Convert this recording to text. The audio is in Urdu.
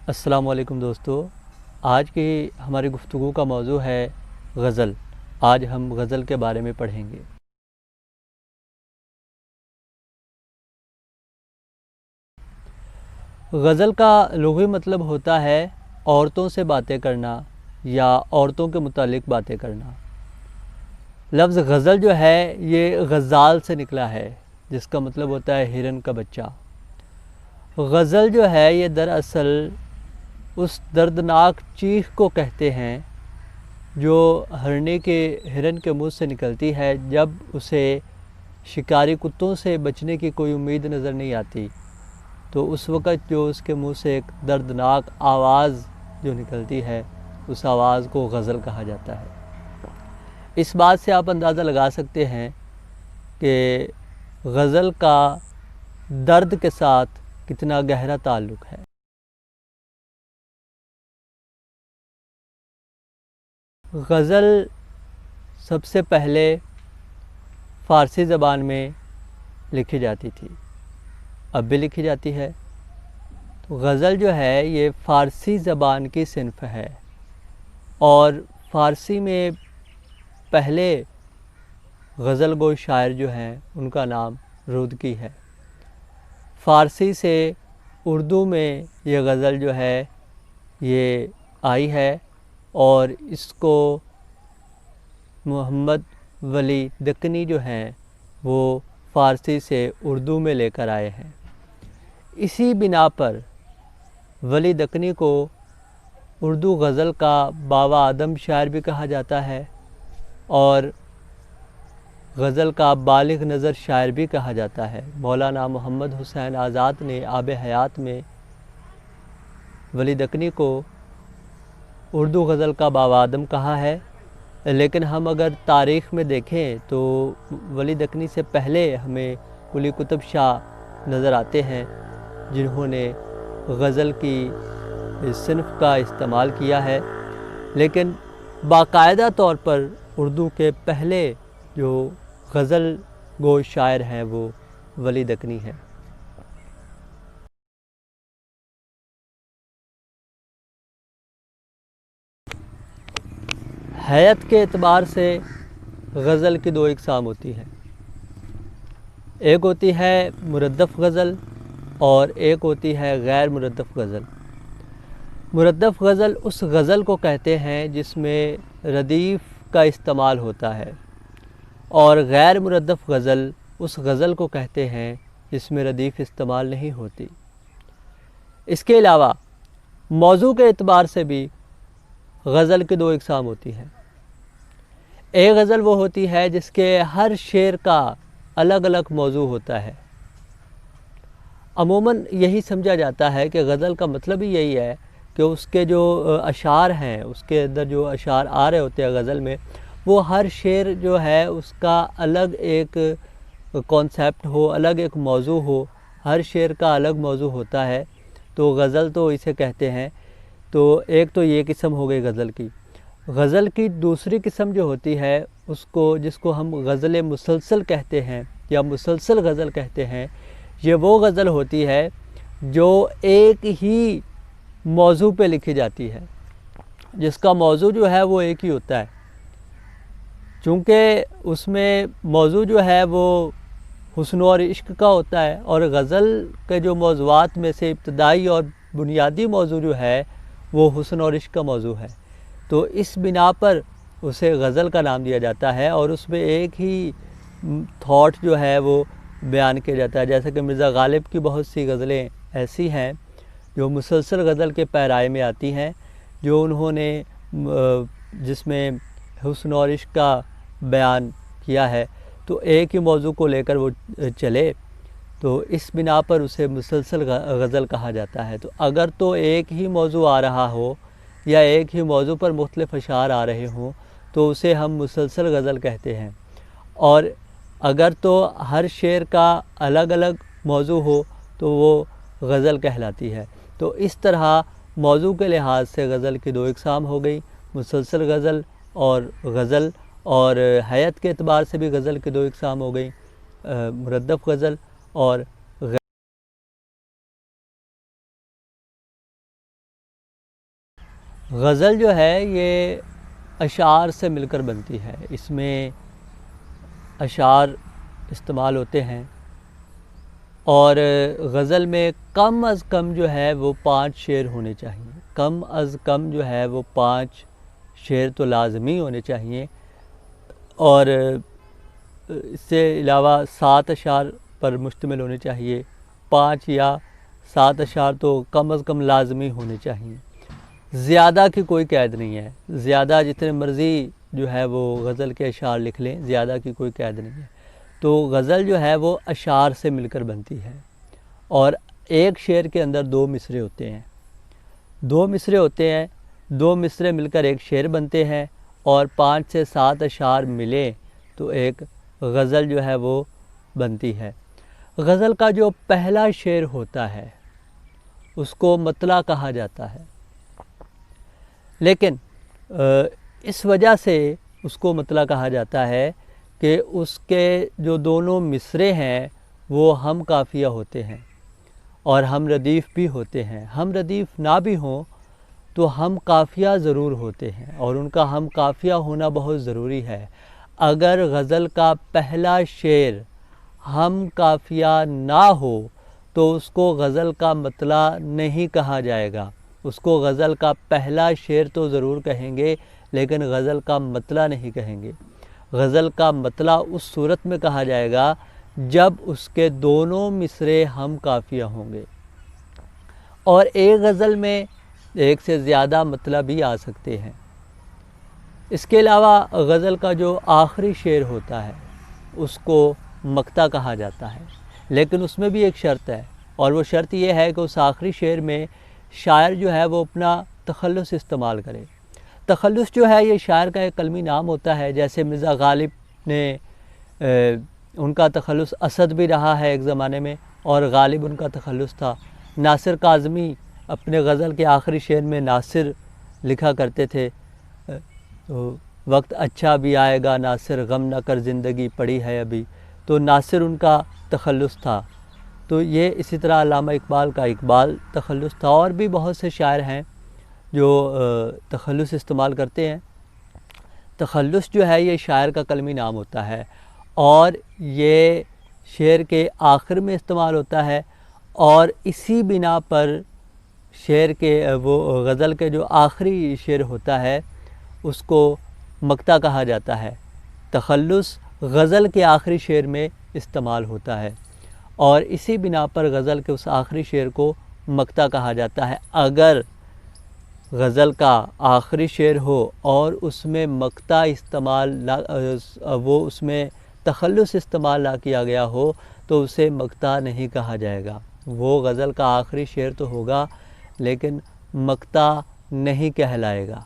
السلام علیکم دوستو، آج کی ہماری گفتگو کا موضوع ہے غزل۔ آج ہم غزل کے بارے میں پڑھیں گے۔ غزل کا لغوی مطلب ہوتا ہے عورتوں سے باتیں کرنا یا عورتوں کے متعلق باتیں کرنا۔ لفظ غزل جو ہے یہ غزال سے نکلا ہے، جس کا مطلب ہوتا ہے ہرن کا بچہ۔ غزل جو ہے یہ دراصل اس دردناک چیخ کو کہتے ہیں جو ہرن کے منہ سے نکلتی ہے جب اسے شکاری کتوں سے بچنے کی کوئی امید نظر نہیں آتی، تو اس وقت جو اس کے منہ سے ایک دردناک آواز جو نکلتی ہے، اس آواز کو غزل کہا جاتا ہے۔ اس بات سے آپ اندازہ لگا سکتے ہیں کہ غزل کا درد کے ساتھ کتنا گہرا تعلق ہے۔ غزل سب سے پہلے فارسی زبان میں لکھی جاتی تھی، اب بھی لکھی جاتی ہے۔ تو غزل جو ہے یہ فارسی زبان کی صنف ہے، اور فارسی میں پہلے غزل گو شاعر جو ہیں ان کا نام رودکی ہے۔ فارسی سے اردو میں یہ غزل جو ہے یہ آئی ہے، اور اس کو محمد ولی دکنی جو ہیں وہ فارسی سے اردو میں لے کر آئے ہیں۔ اسی بنا پر ولی دکنی کو اردو غزل کا بابا آدم شاعر بھی کہا جاتا ہے، اور غزل کا بالغ نظر شاعر بھی کہا جاتا ہے۔ مولانا محمد حسین آزاد نے آب حیات میں ولی دکنی کو اردو غزل کا بابا آدم کہا ہے، لیکن ہم اگر تاریخ میں دیکھیں تو ولی دکنی سے پہلے ہمیں قلی قطب شاہ نظر آتے ہیں، جنہوں نے غزل کی صنف کا استعمال کیا ہے، لیکن باقاعدہ طور پر اردو کے پہلے جو غزل گو شاعر ہیں وہ ولی دکنی ہیں۔ حیت کے اعتبار سے غزل کی دو اقسام ہوتی ہیں، ایک ہوتی ہے مردف غزل اور ایک ہوتی ہے غیر مردف غزل۔ مردف غزل اس غزل کو کہتے ہیں جس میں ردیف کا استعمال ہوتا ہے، اور غیر مردف غزل اس غزل کو کہتے ہیں جس میں ردیف استعمال نہیں ہوتی۔ اس کے علاوہ موضوع کے اعتبار سے بھی غزل کی دو اقسام ہوتی ہیں۔ ایک غزل وہ ہوتی ہے جس کے ہر شعر کا الگ الگ موضوع ہوتا ہے۔ عموماً یہی سمجھا جاتا ہے کہ غزل کا مطلب ہی یہی ہے کہ اس کے جو اشعار ہیں، اس کے اندر جو اشعار آ رہے ہوتے ہیں غزل میں، وہ ہر شعر جو ہے اس کا الگ ایک کانسیپٹ ہو، الگ ایک موضوع ہو، ہر شعر کا الگ موضوع ہوتا ہے، تو غزل تو اسے کہتے ہیں۔ تو ایک تو یہ قسم ہو گئی غزل کی۔ غزل کی دوسری قسم جو ہوتی ہے جس کو ہم غزل مسلسل کہتے ہیں یا مسلسل غزل کہتے ہیں، یہ وہ غزل ہوتی ہے جو ایک ہی موضوع پہ لکھی جاتی ہے، جس کا موضوع جو ہے وہ ایک ہی ہوتا ہے۔ چونکہ اس میں موضوع جو ہے وہ حسن اور عشق کا ہوتا ہے، اور غزل کے جو موضوعات میں سے ابتدائی اور بنیادی موضوع جو ہے وہ حسن اور عشق کا موضوع ہے، تو اس بنا پر اسے غزل کا نام دیا جاتا ہے، اور اس میں ایک ہی تھاٹ جو ہے وہ بیان کیا جاتا ہے۔ جیسے کہ مرزا غالب کی بہت سی غزلیں ایسی ہیں جو مسلسل غزل کے پیرائے میں آتی ہیں، جو انہوں نے جس میں حسن اور عشق کا بیان کیا ہے، تو ایک ہی موضوع کو لے کر وہ چلے، تو اس بنا پر اسے مسلسل غزل کہا جاتا ہے۔ تو اگر تو ایک ہی موضوع آ رہا ہو یا ایک ہی موضوع پر مختلف اشعار آ رہے ہوں تو اسے ہم مسلسل غزل کہتے ہیں، اور اگر تو ہر شعر کا الگ الگ موضوع ہو تو وہ غزل کہلاتی ہے۔ تو اس طرح موضوع کے لحاظ سے غزل کی دو اقسام ہو گئی، مسلسل غزل اور غزل، اور حیت کے اعتبار سے بھی غزل کی دو اقسام ہو گئی، مردف غزل اور غزل جو ہے یہ اشعار سے مل کر بنتی ہے، اس میں اشعار استعمال ہوتے ہیں، اور غزل میں کم از کم جو ہے وہ 5 شعر ہونے چاہیے، کم از کم جو ہے وہ 5 شعر تو لازمی ہونے چاہیے، اور اس سے علاوہ 7 اشعار پر مشتمل ہونے چاہیے، 5 یا 7 اشعار تو کم از کم لازمی ہونے چاہیے، زیادہ کی کوئی قید نہیں ہے، زیادہ جتنے مرضی جو ہے وہ غزل کے اشعار لکھ لیں، زیادہ کی کوئی قید نہیں ہے۔ تو غزل جو ہے وہ اشعار سے مل کر بنتی ہے، اور ایک شعر کے اندر 2 مصرعے ہوتے ہیں، 2 مصرعے ہوتے ہیں، 2 مصرعے مل کر ایک شعر بنتے ہیں، اور 5 سے 7 اشعار ملے تو ایک غزل جو ہے وہ بنتی ہے۔ غزل کا جو پہلا شعر ہوتا ہے اس کو مطلع کہا جاتا ہے، لیکن اس وجہ سے اس کو مطلع کہا جاتا ہے کہ اس کے جو دونوں مصرعے ہیں وہ ہم قافیہ ہوتے ہیں اور ہم ردیف بھی ہوتے ہیں، ہم ردیف نہ بھی ہوں تو ہم قافیہ ضرور ہوتے ہیں، اور ان کا ہم قافیہ ہونا بہت ضروری ہے۔ اگر غزل کا پہلا شعر ہم قافیہ نہ ہو تو اس کو غزل کا مطلع نہیں کہا جائے گا، اس کو غزل کا پہلا شعر تو ضرور کہیں گے لیکن غزل کا مطلع نہیں کہیں گے۔ غزل کا مطلع اس صورت میں کہا جائے گا جب اس کے دونوں مصرعے ہم قافیہ ہوں گے، اور ایک غزل میں ایک سے زیادہ مطلع بھی آ سکتے ہیں۔ اس کے علاوہ غزل کا جو آخری شعر ہوتا ہے اس کو مقطع کہا جاتا ہے، لیکن اس میں بھی ایک شرط ہے، اور وہ شرط یہ ہے کہ اس آخری شعر میں شاعر جو ہے وہ اپنا تخلص استعمال کرے۔ تخلص جو ہے یہ شاعر کا ایک قلمی نام ہوتا ہے، جیسے مرزا غالب نے ان کا تخلص اسد بھی رہا ہے ایک زمانے میں، اور غالب ان کا تخلص تھا۔ ناصر کاظمی اپنے غزل کے آخری شعر میں ناصر لکھا کرتے تھے، وقت اچھا بھی آئے گا ناصر، غم نہ کر زندگی پڑی ہے ابھی، تو ناصر ان کا تخلص تھا۔ تو یہ اسی طرح علامہ اقبال کا اقبال تخلص تھا، اور بھی بہت سے شاعر ہیں جو تخلص استعمال کرتے ہیں۔ تخلص جو ہے یہ شاعر کا قلمی نام ہوتا ہے، اور یہ شعر کے آخر میں استعمال ہوتا ہے، اور اسی بنا پر شعر کے وہ غزل کے جو آخری شعر ہوتا ہے اس کو مقطع کہا جاتا ہے۔ تخلص غزل کے آخری شعر میں استعمال ہوتا ہے، اور اسی بنا پر غزل کے اس آخری شعر کو مقطع کہا جاتا ہے۔ اگر غزل کا آخری شعر ہو اور اس میں مقطع استعمال وہ اس میں تخلص استعمال نہ کیا گیا ہو تو اسے مقطع نہیں کہا جائے گا، وہ غزل کا آخری شعر تو ہوگا لیکن مقطع نہیں کہلائے گا۔